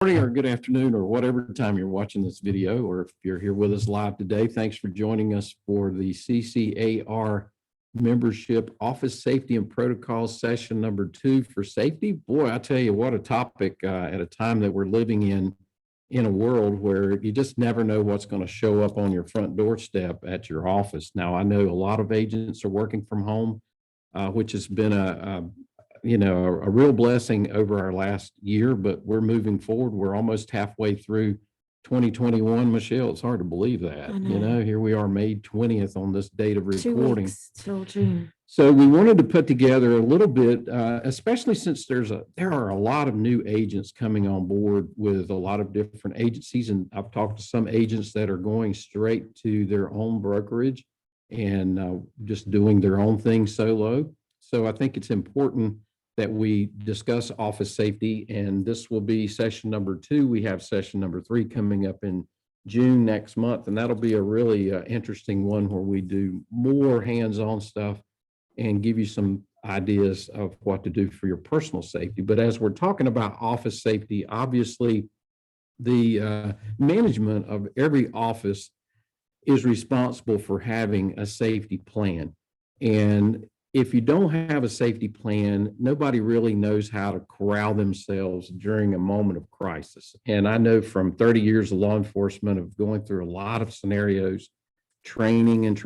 Morning or good afternoon or whatever time you're watching this video, or if you're here with us live today, thanks for joining us for the CCAR membership office safety and protocols session number 2 for safety. Boy, I tell you what a topic at a time that we're living in a world where you just never know what's going to show up on your front doorstep at your office. Now, I know a lot of agents are working from home, which has been a real blessing over our last year, but we're moving forward. We're almost halfway through 2021, Michelle. It's hard to believe that. I know. Here we are, May 20th on this date of 2 recording. weeks till June. So we wanted to put together a little bit, especially since there are a lot of new agents coming on board with a lot of different agencies. And I've talked to some agents that are going straight to their own brokerage and just doing their own thing solo. So I think it's important that we discuss office safety, and this will be session number 2. We have session number 3 coming up in June next month, and that'll be a really interesting one where we do more hands-on stuff and give you some ideas of what to do for your personal safety. But as we're talking about office safety, obviously the management of every office is responsible for having a safety plan. And if you don't have a safety plan, nobody really knows how to corral themselves during a moment of crisis. And I know from 30 years of law enforcement of going through a lot of scenarios, training,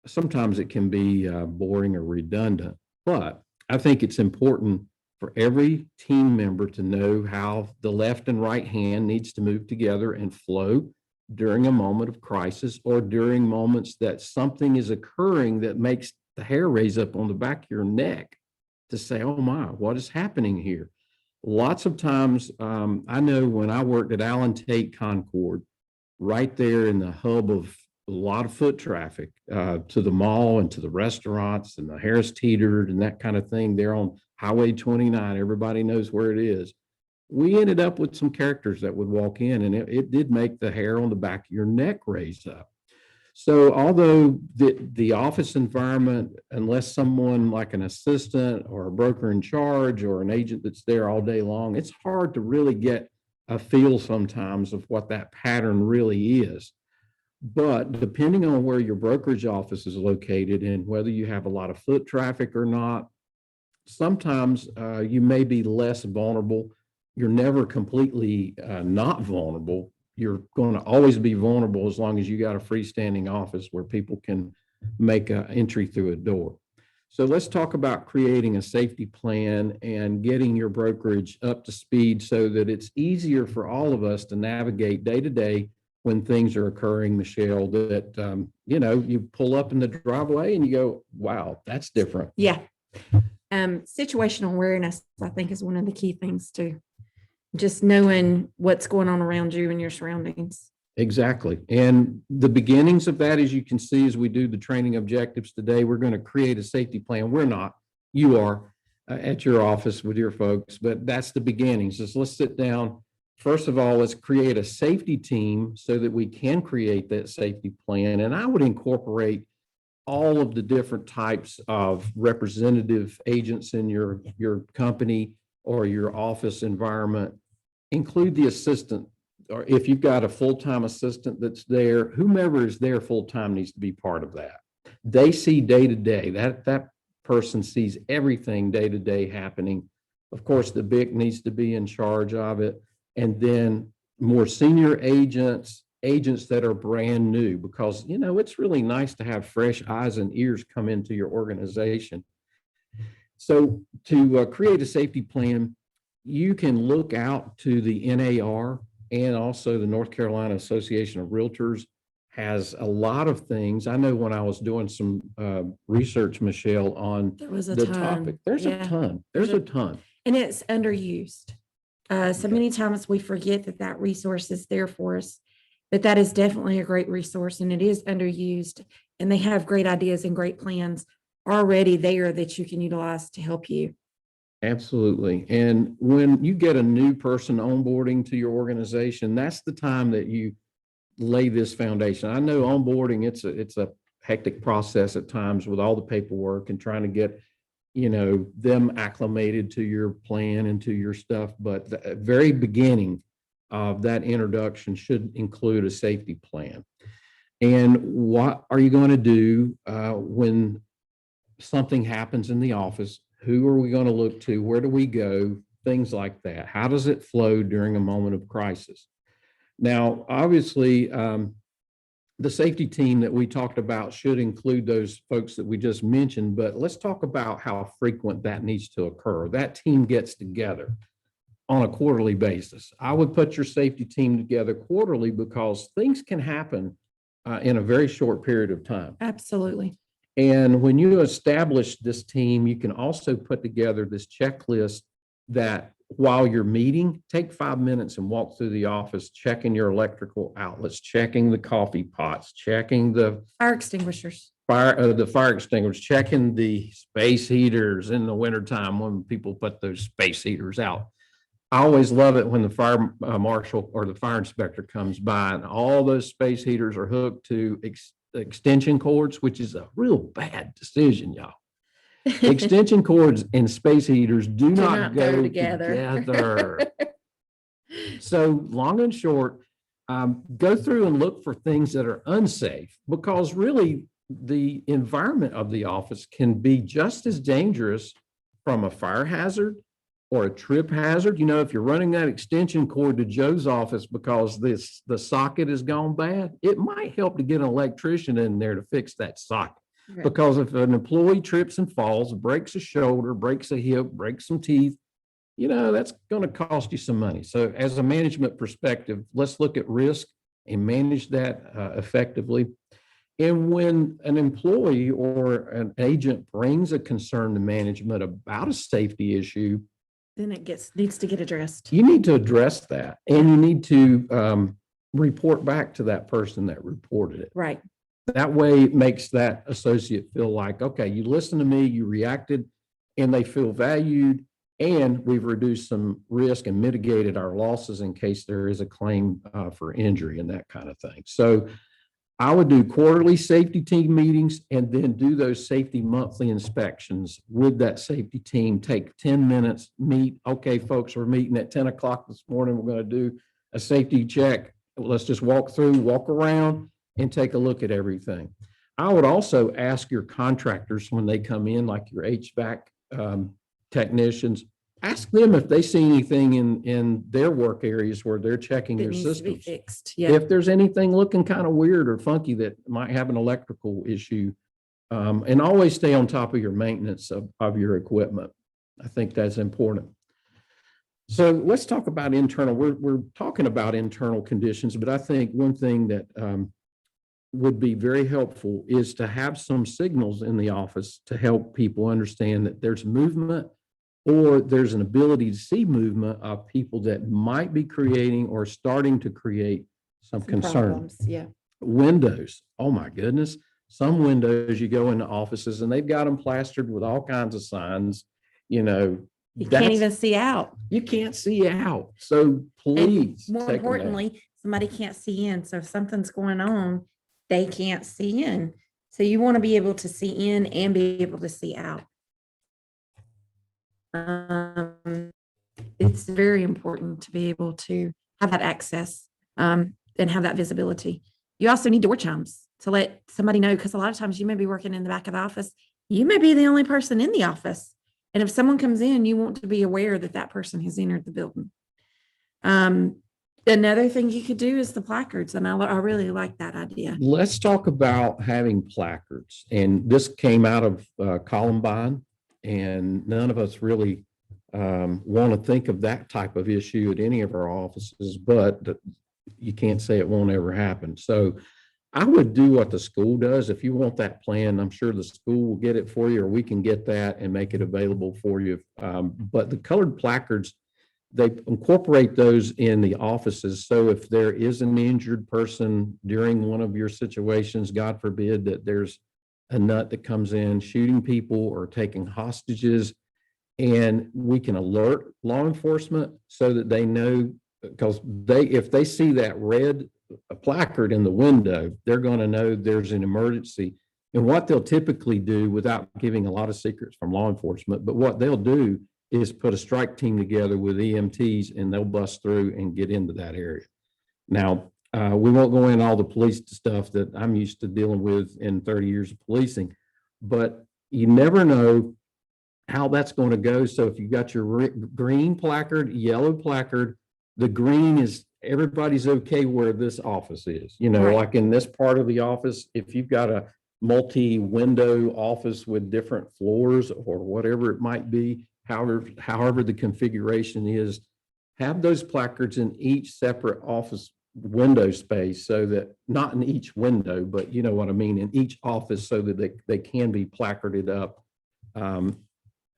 sometimes it can be boring or redundant. But I think it's important for every team member to know how the left and right hand needs to move together and flow during a moment of crisis, or during moments that something is occurring that makes the hair raise up on the back of your neck to say, oh my, what is happening here? Lots of times, I know when I worked at Allen Tate Concord, right there in the hub of a lot of foot traffic to the mall and to the restaurants and the Harris Teeter and that kind of thing there on Highway 29, everybody knows where it is. We ended up with some characters that would walk in, and it did make the hair on the back of your neck raise up. So although the office environment, unless someone like an assistant or a broker in charge or an agent that's there all day long, it's hard to really get a feel sometimes of what that pattern really is. But depending on where your brokerage office is located and whether you have a lot of foot traffic or not, sometimes you may be less vulnerable. You're never completely not vulnerable. You're going to always be vulnerable as long as you got a freestanding office where people can make an entry through a door. So let's talk about creating a safety plan and getting your brokerage up to speed so that it's easier for all of us to navigate day to day when things are occurring, Michelle, that, you pull up in the driveway and you go, wow, that's different. Yeah. Situational awareness, I think, is one of the key things too. Just knowing what's going on around you and your surroundings. Exactly. And the beginnings of that, as you can see, as we do the training objectives today, we're going to create a safety plan. We're not, you are at your office with your folks, but that's the beginnings. So let's sit down. First of all, let's create a safety team so that we can create that safety plan. And I would incorporate all of the different types of representative agents in your company or your office environment. Include the assistant, or if you've got a full-time assistant that's there, whomever is there full-time needs to be part of that. They see day to day, that person sees everything day to day happening. Of course, the BIC needs to be in charge of it. And then more senior agents that are brand new, because, it's really nice to have fresh eyes and ears come into your organization. So to create a safety plan, you can look out to the NAR, and also the North Carolina Association of Realtors has a lot of things. I know when I was doing some research, Michelle, on the topic, there's a ton. There's a ton. And it's underused. So many times we forget that resource is there for us, but that is definitely a great resource, and it is underused. And they have great ideas and great plans already there that you can utilize to help you. Absolutely. And when you get a new person onboarding to your organization, that's the time that you lay this foundation. I know onboarding, it's a hectic process at times with all the paperwork and trying to get them acclimated to your plan and to your stuff. But the very beginning of that introduction should include a safety plan. And what are you going to do when something happens in the office? Who are we going to look to? Where do we go? Things like that. How does it flow during a moment of crisis? Now, obviously, the safety team that we talked about should include those folks that we just mentioned, but let's talk about how frequent that needs to occur. That team gets together on a quarterly basis. I would put your safety team together quarterly because things can happen in a very short period of time. Absolutely. And when you establish this team, you can also put together this checklist that while you're meeting, take 5 minutes and walk through the office, checking your electrical outlets, checking the coffee pots, checking the Fire extinguishers. the fire extinguishers, checking the space heaters in the wintertime when people put those space heaters out. I always love it when the fire marshal or the fire inspector comes by and all those space heaters are hooked to extension cords, which is a real bad decision, y'all. Extension cords and space heaters do not go together. So long and short, go through and look for things that are unsafe, because really the environment of the office can be just as dangerous from a fire hazard or a trip hazard. If you're running that extension cord to Joe's office because the socket has gone bad, it might help to get an electrician in there to fix that socket. Right. Because if an employee trips and falls, breaks a shoulder, breaks a hip, breaks some teeth, that's going to cost you some money. So as a management perspective, let's look at risk and manage that effectively. And when an employee or an agent brings a concern to management about a safety issue, then it needs to get addressed. you need to address that, and you need to report back to that person that reported it. Right. That way it makes that associate feel like, okay, you listened to me, you reacted, and they feel valued, and we've reduced some risk and mitigated our losses in case there is a claim for injury and that kind of thing. So I would do quarterly safety team meetings and then do those safety monthly inspections with that safety team. Take 10 minutes, meet. Okay, folks, we're meeting at 10 o'clock this morning. We're going to do a safety check. Let's just walk around and take a look at everything. I would also ask your contractors when they come in, like your HVAC technicians, ask them if they see anything in their work areas where they're checking It your needs to be systems. fixed. Yeah. If there's anything looking kind of weird or funky that might have an electrical issue, and always stay on top of your maintenance of your equipment. I think that's important. So let's talk about internal. We're talking about internal conditions, but I think one thing that would be very helpful is to have some signals in the office to help people understand that there's movement, or there's an ability to see movement of people that might be creating or starting to create some concern. Problems. Yeah. Windows. Oh my goodness. Some windows, you go into offices and they've got them plastered with all kinds of signs, You can't even see out. You can't see out. So please. And more importantly, somebody can't see in. So if something's going on, they can't see in. So you want to be able to see in and be able to see out. It's very important to be able to have that access and have that visibility. You also need door chimes to let somebody know, because a lot of times you may be working in the back of the office. You may be the only person in the office. And if someone comes in, you want to be aware that that person has entered the building. Another thing you could do is the placards, and I really like that idea. Let's talk about having placards. And this came out of Columbine, and none of us really want to think of that type of issue at any of our offices, but you can't say it won't ever happen. So I would do what the school does. If you want that plan, I'm sure the school will get it for you, or we can get that and make it available for you. But the colored placards, they incorporate those in the offices. So if there is an injured person during one of your situations, God forbid that there's a nut that comes in shooting people or taking hostages, and we can alert law enforcement so that they know, because if they see that red placard in the window, they're going to know there's an emergency. And what they'll typically do, without giving a lot of secrets from law enforcement, but what they'll do is put a strike team together with EMTs and they'll bust through and get into that area. Now, we won't go into all the police stuff that I'm used to dealing with in 30 years of policing, but you never know how that's going to go. So if you've got your green placard, yellow placard, the green is everybody's okay where this office is. Right. Like in this part of the office, if you've got a multi-window office with different floors or whatever it might be, however the configuration is, have those placards in each separate office window space, so that, not in each window, but you know what I mean, in each office, so that they can be placarded up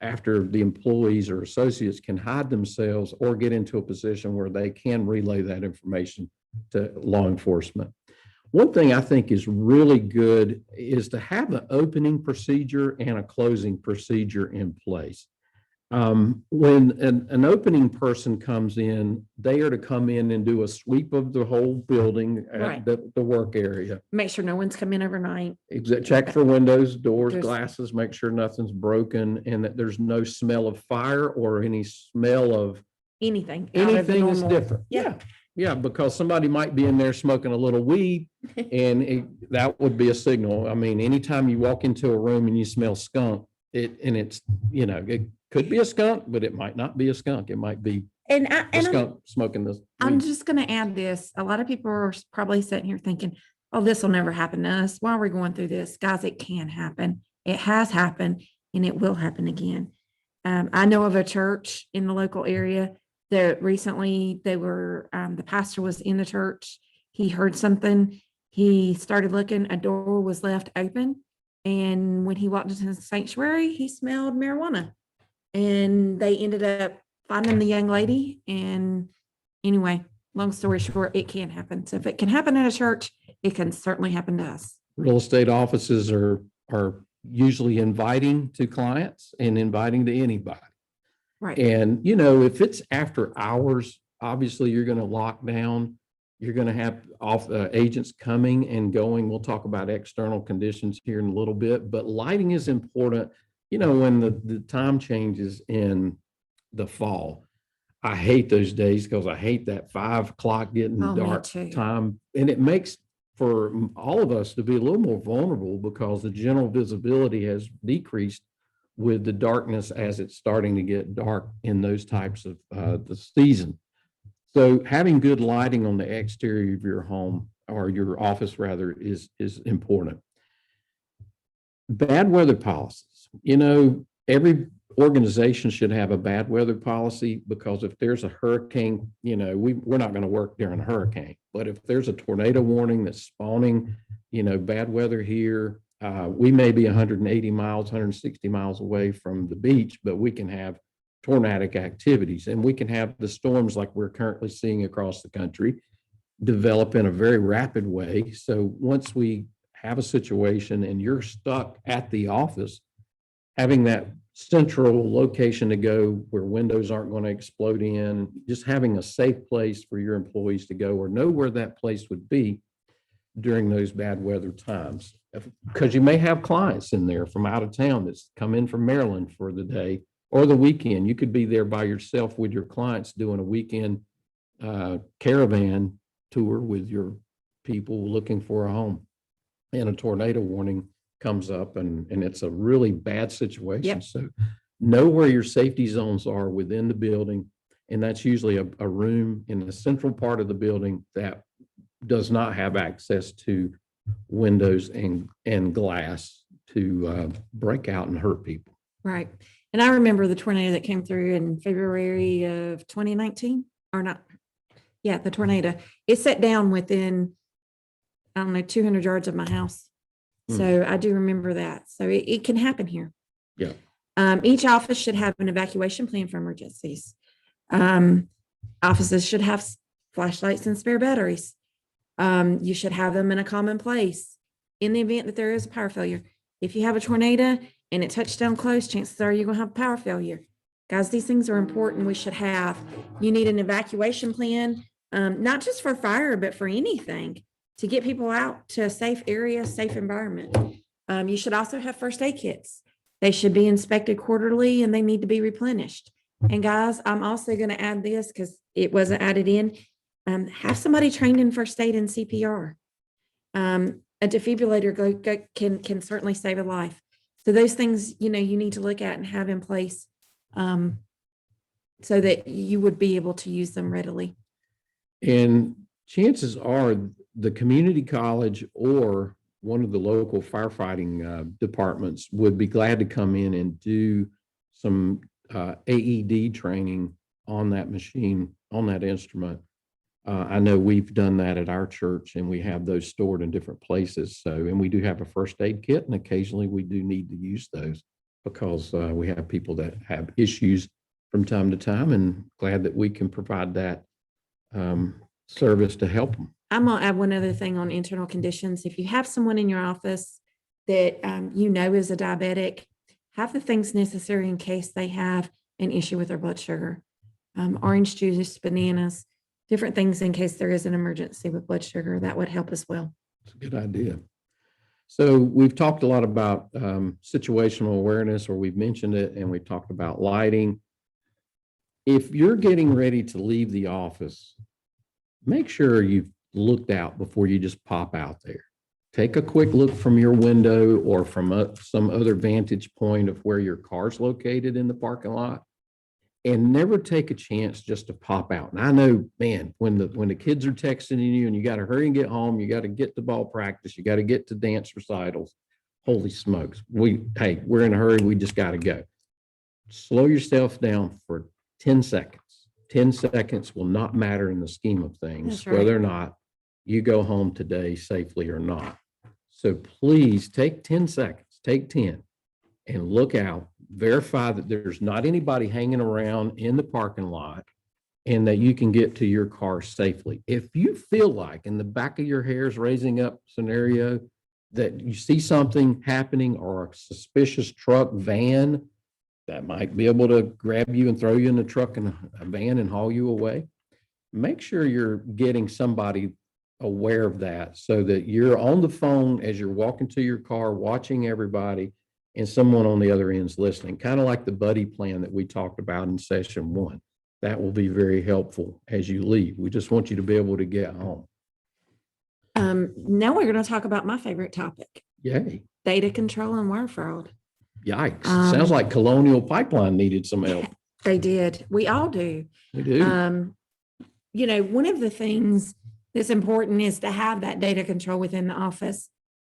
after the employees or associates can hide themselves or get into a position where they can relay that information to law enforcement. One thing I think is really good is to have an opening procedure and a closing procedure in place. When an opening person comes in, they are to come in and do a sweep of the whole building at Right. the work area. Make sure no one's come in overnight. Check for windows, doors, There's- glasses, make sure nothing's broken and that there's no smell of fire or any smell of Anything. out of the anything that's normal. different. Yeah. Yeah, because somebody might be in there smoking a little weed and that would be a signal. I mean, anytime you walk into a room and you smell skunk, it could be a skunk, but it might not be a skunk. It might be And a skunk smoking this. I'm weed. just going to add this. A lot of people are probably sitting here thinking, oh, this will never happen to us. Why are we going through this? Guys, it can happen. It has happened and it will happen again. I know of a church in the local area that recently the pastor was in the church. He heard something. He started looking, a door was left open. And when he walked into the sanctuary, he smelled marijuana. And they ended up finding the young lady. And anyway, long story short, it can happen. So if it can happen at a church, it can certainly happen to us. Real estate offices are usually inviting to clients and inviting to anybody. Right. And, if it's after hours, obviously you're going to lock down. You're going to have agents coming and going. We'll talk about external conditions here in a little bit, but lighting is important. When the time changes in the fall, I hate those days because I hate that 5 o'clock getting Oh, me dark too. time. And it makes for all of us to be a little more vulnerable because the general visibility has decreased with the darkness as it's starting to get dark in those types of the season. So having good lighting on the exterior of your home or your office rather is important. Bad weather policies. Every organization should have a bad weather policy because if there's a hurricane, we're not going to work during a hurricane. But if there's a tornado warning that's spawning, bad weather here, we may be 180 miles, 160 miles away from the beach, but we can have tornadic activities and we can have the storms like we're currently seeing across the country develop in a very rapid way. So once we have a situation and you're stuck at the office, having that central location to go where windows aren't going to explode in, just having a safe place for your employees to go or know where that place would be during those bad weather times. Because you may have clients in there from out of town that's come in from Maryland for the day or the weekend. You could be there by yourself with your clients doing a weekend caravan tour with your people looking for a home. And a tornado warning comes up and it's a really bad situation. Yep. So know where your safety zones are within the building. And that's usually a room in the central part of the building that does not have access to windows and glass to break out and hurt people. Right. And I remember the tornado that came through in February of 2019 or not. Yeah, the tornado. It set down within, 200 yards of my house. So I do remember that. So it can happen here. Yeah. Each office should have an evacuation plan for emergencies. Offices should have flashlights and spare batteries. You should have them in a common place in the event that there is a power failure. If you have a tornado and it touched down close, chances are you're going to have a power failure. Guys, these things are important. We should have. You need an evacuation plan, not just for fire, but for anything to get people out to a safe area, safe environment. You should also have first aid kits. They should be inspected quarterly and they need to be replenished. And guys, I'm also going to add this because it wasn't added in. Have somebody trained in first aid and CPR. A defibrillator can certainly save a life. So those things, you need to look at and have in place so that you would be able to use them readily. And chances are the community college or one of the local firefighting departments would be glad to come in and do some AED training on that machine, on that instrument. I know we've done that at our church and we have those stored in different places. So, and we do have a first aid kit and occasionally we do need to use those because we have people that have issues from time to time, and glad that we can provide that service to help them. I'm going to add one other thing on internal conditions. If you have someone in your office that is a diabetic, have the things necessary in case they have an issue with their blood sugar. Orange juice, bananas, different things in case there is an emergency with blood sugar. That would help as well. It's a good idea. So we've talked a lot about situational awareness, or we've mentioned it, and we've talked about lighting. If you're getting ready to leave the office, make sure you've looked out before you just pop out there. Take a quick look from your window or from some other vantage point of where your car's located in the parking lot, and never take a chance just to pop out. And I know, man, when the kids are texting you and you got to hurry and get home, you got to get to ball practice, you got to get to dance recitals. Holy smokes. We're in a hurry. We just got to go. Slow yourself down for 10 seconds. 10 seconds will not matter in the scheme of things, right, whether or not you go home today safely or not. So please take 10 seconds, take 10 and look out, verify that there's not anybody hanging around in the parking lot and that you can get to your car safely. If you feel like in the back of your hair is raising up scenario that you see something happening or a suspicious truck, van, that might be able to grab you and throw you in the truck and a van and haul you away, make sure you're getting somebody aware of that so that you're on the phone as you're walking to your car, watching everybody, and someone on the other end is listening, kind of like the buddy plan that we talked about in session 1. That will be very helpful as you leave. We just want you to be able to get home. Now we're going to talk about my favorite topic. Yay. Data control and wire fraud. Yikes. Sounds like Colonial Pipeline needed some help. They did. We all do. We do. One of the things that's important is to have that data control within the office.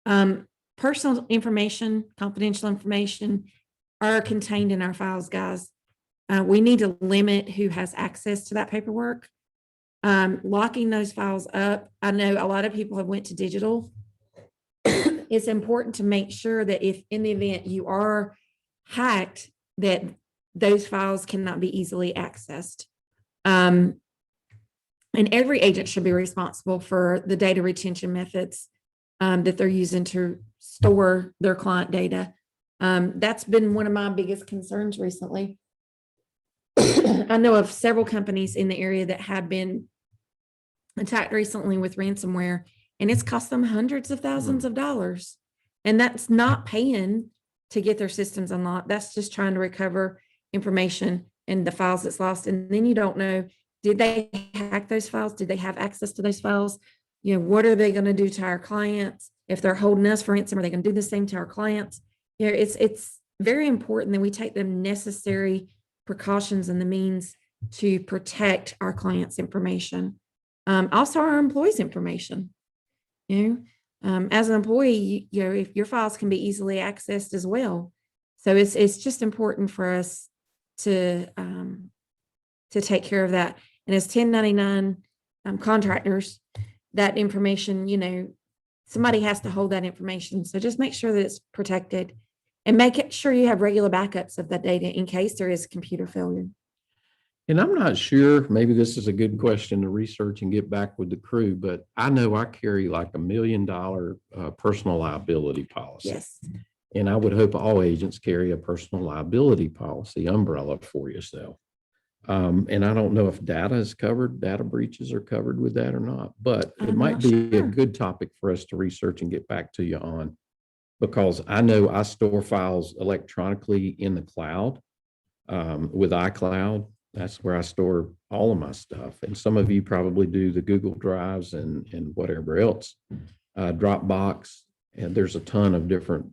Personal information, confidential information are contained in our files, guys. We need to limit who has access to that paperwork. Locking those files up. I know a lot of people have went to digital. It's important to make sure that if in the event you are hacked, that those files cannot be easily accessed. And every agent should be responsible for the data retention methods that they're using to store their client data. That's been one of my biggest concerns recently. I know of several companies in the area that have been attacked recently with ransomware, and it's cost them hundreds of thousands of dollars. And that's not paying to get their systems unlocked. That's just trying to recover information and the files that's lost. And then you don't know, did they hack those files? Did they have access to those files? What are they going to do to our clients? If they're holding us for ransom, are they going to do the same to our clients? It's very important that we take the necessary precautions and the means to protect our clients' information. Also our employees' information. As an employee, if your files can be easily accessed as well. So it's just important for us to take care of that. And as 1099 contractors, that information, somebody has to hold that information. So just make sure that it's protected and make sure you have regular backups of that data in case there is computer failure. And I'm not sure, maybe this is a good question to research and get back with the crew, but I know I carry like $1 million personal liability policy. Yes. And I would hope all agents carry a personal liability policy umbrella for yourself. And I don't know if data is covered, data breaches are covered with that or not, but it might be a good topic for us to research and get back to you on. because I know I store files electronically in the cloud with iCloud. That's where I store all of my stuff. And some of you probably do the Google Drives and whatever else, Dropbox. And there's a ton of different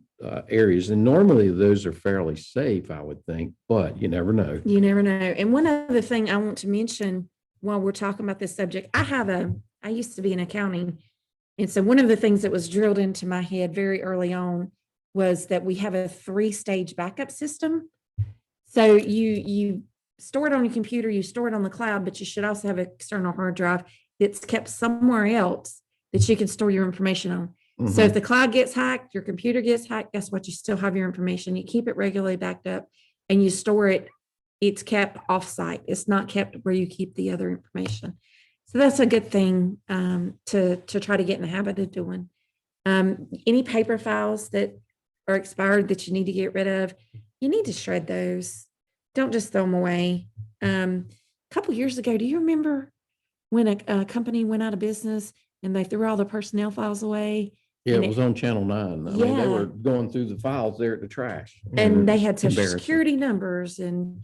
areas. And normally those are fairly safe, I would think, but you never know. You never know. And one other thing I want to mention while we're talking about this subject, I used to be in accounting. And so one of the things that was drilled into my head very early on was that we have a 3-stage backup system. So you store it on your computer, you store it on the cloud, but you should also have an external hard drive that's kept somewhere else that you can store your information on. Mm-hmm. So if the cloud gets hacked, your computer gets hacked, guess what? You still have your information. You keep it regularly backed up and you store it. It's kept offsite. It's not kept where you keep the other information. So that's a good thing to try to get in the habit of doing. Any paper files that are expired that you need to get rid of, you need to shred those. Don't just throw them away. A couple years ago, do you remember when a company went out of business and they threw all the personnel files away? Yeah, it was on Channel 9. I mean, they were going through the files there at the trash. And they had social security numbers and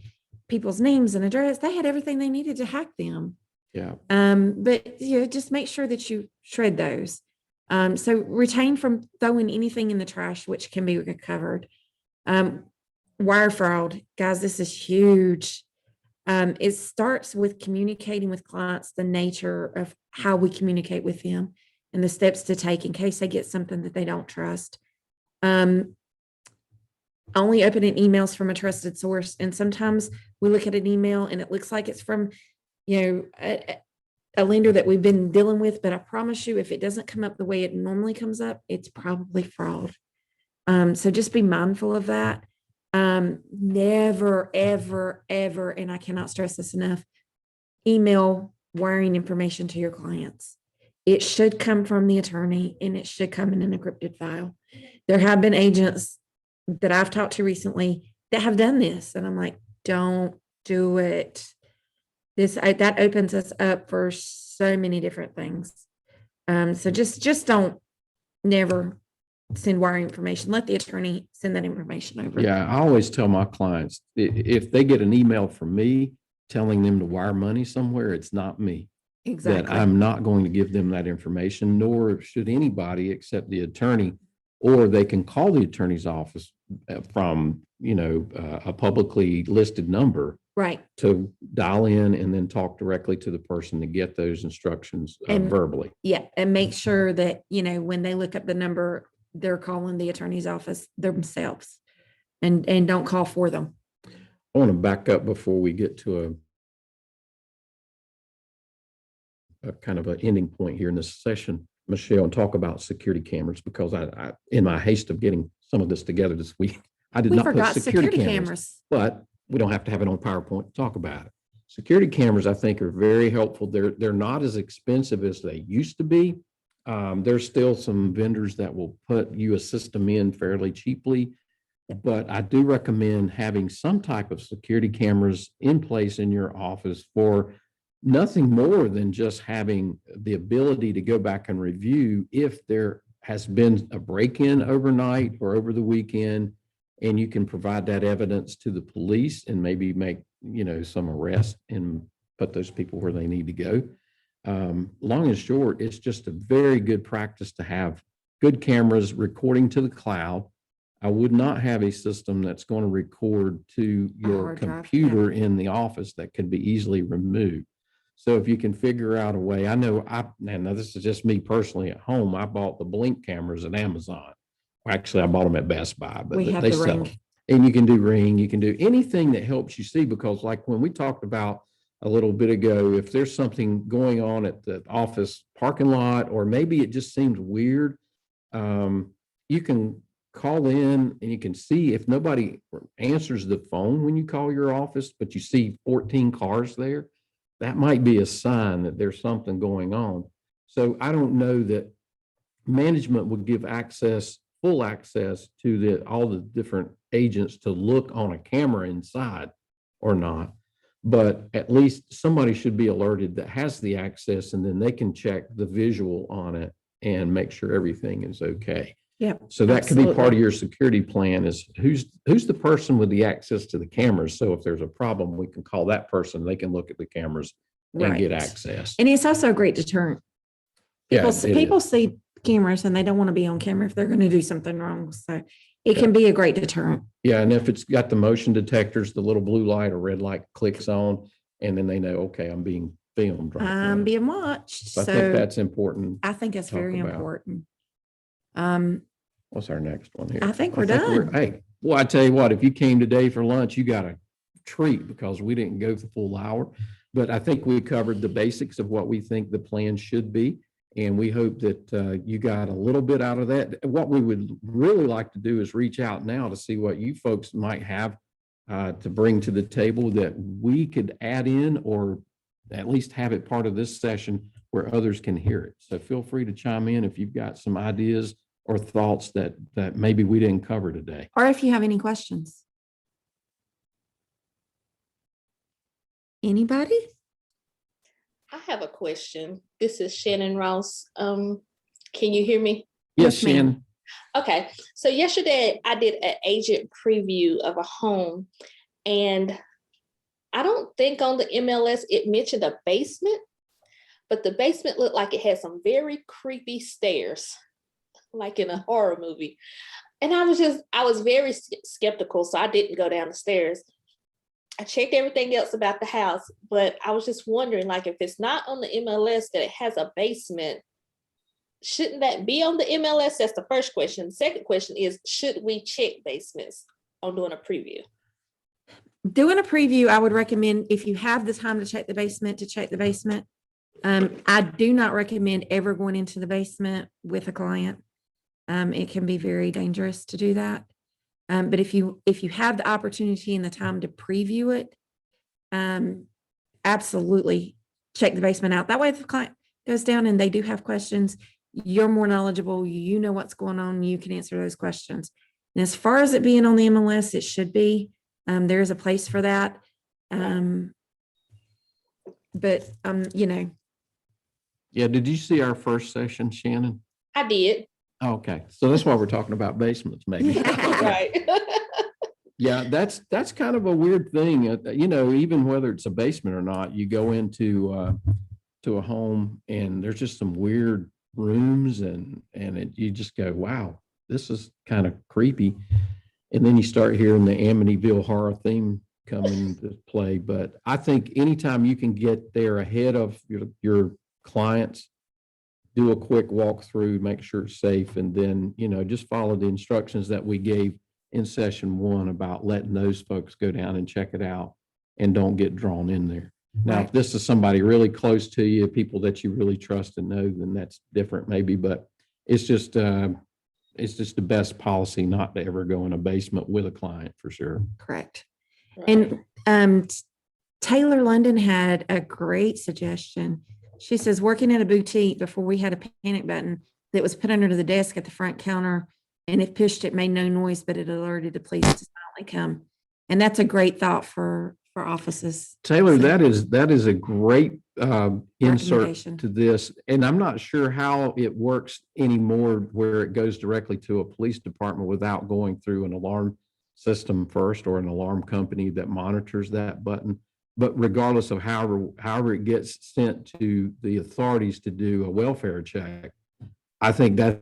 people's names and address. They had everything they needed to hack them. Yeah. But just make sure that you shred those. So retain from throwing anything in the trash, which can be recovered. Wire fraud, guys, this is huge. It starts with communicating with clients, the nature of how we communicate with them and the steps to take in case they get something that they don't trust. Only opening emails from a trusted source. And sometimes we look at an email and it looks like it's from, a lender that we've been dealing with, but I promise you, if it doesn't come up the way it normally comes up, it's probably fraud. So just be mindful of that. Never, ever, ever, and I cannot stress this enough, email wiring information to your clients. It should come from the attorney and it should come in an encrypted file. There have been agents that I've talked to recently that have done this, and I'm like, don't do it. That opens us up for so many different things. So just don't never send wire information. Let the attorney send that information over. Yeah, I always tell my clients, if they get an email from me telling them to wire money somewhere, it's not me. Exactly. That I'm not going to give them that information, nor should anybody except the attorney, or they can call the attorney's office from, a publicly listed number. Right. To dial in and then talk directly to the person to get those instructions verbally. Yeah. And make sure that, when they look up the number, they're calling the attorney's office themselves and don't call for them. I want to back up before we get to a kind of an ending point here in this session, Michelle, and talk about security cameras, because I in my haste of getting some of this together this week, I did not put security cameras. But we don't have to have it on PowerPoint to talk about it. Security cameras, I think, are very helpful. They're not as expensive as they used to be. There's still some vendors that will put you a system in fairly cheaply, but I do recommend having some type of security cameras in place in your office for nothing more than just having the ability to go back and review if there has been a break-in overnight or over the weekend, and you can provide that evidence to the police and maybe make, some arrests and put those people where they need to go. Long and short, it's just a very good practice to have good cameras recording to the cloud. I would not have a system that's going to record to your computer in the office that can be easily removed. So if you can figure out a way, and now this is just me personally at home, I bought the Blink cameras at Amazon. Actually, I bought them at Best Buy, but they sell Ring. them. And you can do Ring, you can do anything that helps you see, because like when we talked about a little bit ago, if there's something going on at the office parking lot, or maybe it just seems weird, you can call in and you can see if nobody answers the phone when you call your office, but you see 14 cars there, that might be a sign that there's something going on. So I don't know that management would give full access to all the different agents to look on a camera inside or not, but at least somebody should be alerted that has the access, and then they can check the visual on it and make sure everything is okay. Yep. So that could be part of absolutely. your security plan is who's the person with the access to the cameras. So if there's a problem, we can call that person. They can look at the cameras and get Right. access. And it's also a great deterrent. Yeah, People see cameras and they don't want to be on camera if they're going to do something wrong. So it Yeah. can be a great deterrent. Yeah, and if it's got the motion detectors, the little blue light or red light clicks on, and then they know, okay, I'm being filmed right I'm now. being watched. So I So think that's important. I think it's talk very about. important. What's our next one here? I think we're done. Hey, well, I tell you what, if you came today for lunch, you got a treat because we didn't go the full hour. But I think we covered the basics of what we think the plan should be. And we hope that you got a little bit out of that. What we would really like to do is reach out now to see what you folks might have to bring to the table that we could add in or at least have it part of this session where others can hear it. So feel free to chime in if you've got some ideas or thoughts that maybe we didn't cover today. Or if you have any questions. Anybody? I have a question. This is Shannon Ross. Can you hear me? Yes, Yes, ma'am. Shannon. Okay. So yesterday I did an agent preview of a home, and I don't think on the MLS it mentioned a basement, but the basement looked like it had some very creepy stairs, like in a horror movie. And I was very skeptical, so I didn't go down the stairs. I checked everything else about the house, but I was just wondering, like, if it's not on the MLS that it has a basement, shouldn't that be on the MLS? That's the first question. The second question is, should we check basements on doing a preview? Doing a preview, I would recommend if you have the time to check the basement, to check the basement. I do not recommend ever going into the basement with a client. It can be very dangerous to do that. But if you have the opportunity and the time to preview it, absolutely check the basement out. That way, if the client goes down and they do have questions, you're more knowledgeable. You know what's going on. You can answer those questions. And as far as it being on the MLS, it should be. There is a place for that. But Yeah, did you see our first session, Shannon? I did. Okay, so that's why we're talking about basements, maybe. Right. Yeah, that's kind of a weird thing. Even whether it's a basement or not, you go into to a home and there's just some weird rooms and you just go, wow, this is kind of creepy. And then you start hearing the Amityville horror theme come into play. But I think anytime you can get there ahead of your clients, do a quick walkthrough, make sure it's safe, and then, just follow the instructions that we gave in session 1 about letting those folks go down and check it out and don't get drawn in there. Now, if this is somebody really close to you, people that you really trust and know, then that's different maybe, but it's just the best policy not to ever go in a basement with a client for sure. correct. Right. And Taylor London had a great suggestion. She says, working at a boutique before we had a panic button that was put under the desk at the front counter, and if pushed, it made no noise, but it alerted the police to silently come. And that's a great thought for offices. Taylor, So, that is a great insert Recommendation. to this. And I'm not sure how it works anymore where it goes directly to a police department without going through an alarm system first or an alarm company that monitors that button. But regardless of however it gets sent to the authorities to do a welfare check, I think that's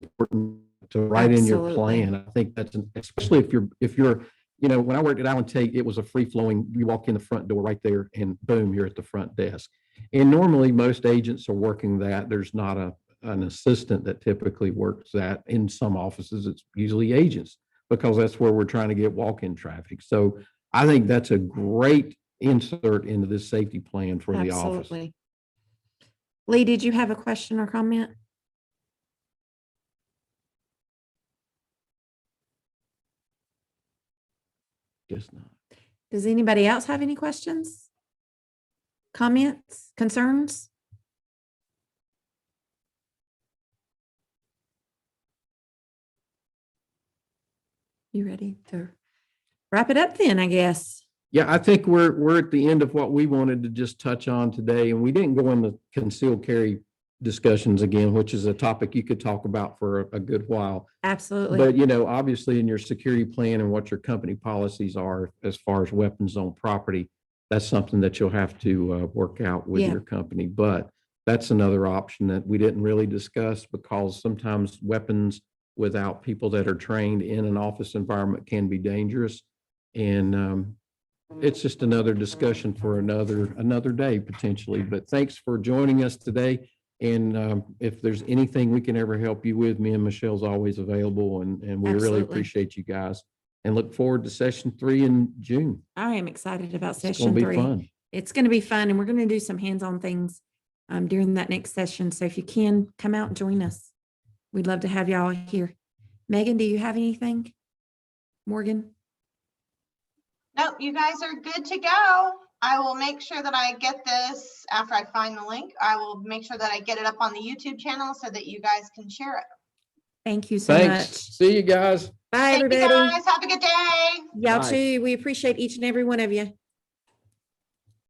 important to write in your Absolutely. plan. I think that's especially if you're when I worked at Allen Tate, it was a free flowing, you walk in the front door right there and boom, you're at the front desk. And normally most agents are working that. There's not an assistant that typically works that. In some offices, it's usually agents because that's where we're trying to get walk-in traffic. So I think that's a great insert into this safety plan for the office. Absolutely. Lee, did you have a question or comment? Guess not. Does anybody else have any questions? Comments, concerns? You ready to wrap it up then, I guess? Yeah, I think we're at the end of what we wanted to just touch on today, and we didn't go into concealed carry discussions again, which is a topic you could talk about for a good while. Absolutely. But, obviously in your security plan and what your company policies are as far as weapons on property, that's something that you'll have to work out with Yeah. your company. But that's another option that we didn't really discuss, because sometimes weapons without people that are trained in an office environment can be dangerous. And it's just another discussion for another day potentially. But thanks for joining us today. And if there's anything we can ever help you with, me and Michelle's always available, and we really Absolutely. appreciate you guys, and look forward to session 3 in June. I am excited about It's going session to be 3. fun. It's going to be fun, and we're going to do some hands-on things during that next session. So if you can, come out and join us. We'd love to have y'all here. Megan, do you have anything? Morgan? Nope, you guys are good to go. I will make sure that I get this after I find the link. I will make sure that I get it up on the YouTube channel so that you guys can share it. Thank you so Thanks. much. See you guys. Bye, Thank you everybody. guys. Have a good day. Y'all Bye. too. We appreciate each and every one of you.